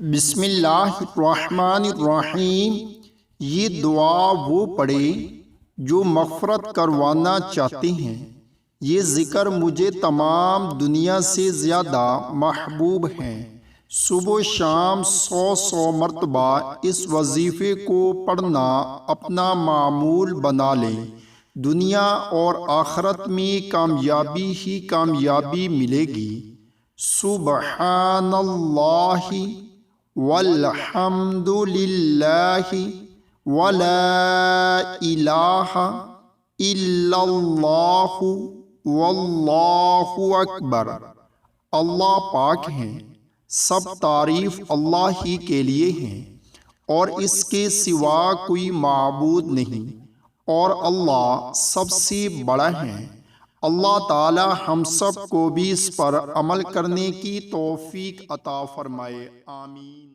بسم اللہ الرحمن الرحیم۔ یہ دعا وہ پڑھے جو مغفرت کروانا چاہتے ہیں۔ یہ ذکر مجھے تمام دنیا سے زیادہ محبوب ہے۔ صبح و شام 100 مرتبہ اس وظیفے کو پڑھنا اپنا معمول بنا لیں۔ دنیا اور آخرت میں کامیابی ہی کامیابی ملے گی۔ سبحان اللہ والحمد للہ ولا الہ الا اللہ واللہ اکبر۔ اللہ پاک ہیں، سب تعریف اللہ ہی کے لیے ہیں اور اس کے سوا کوئی معبود نہیں، اور اللہ سب سے بڑا ہے۔ اللہ تعالی ہم سب کو بھی اس پر عمل کرنے کی توفیق عطا فرمائے، آمین۔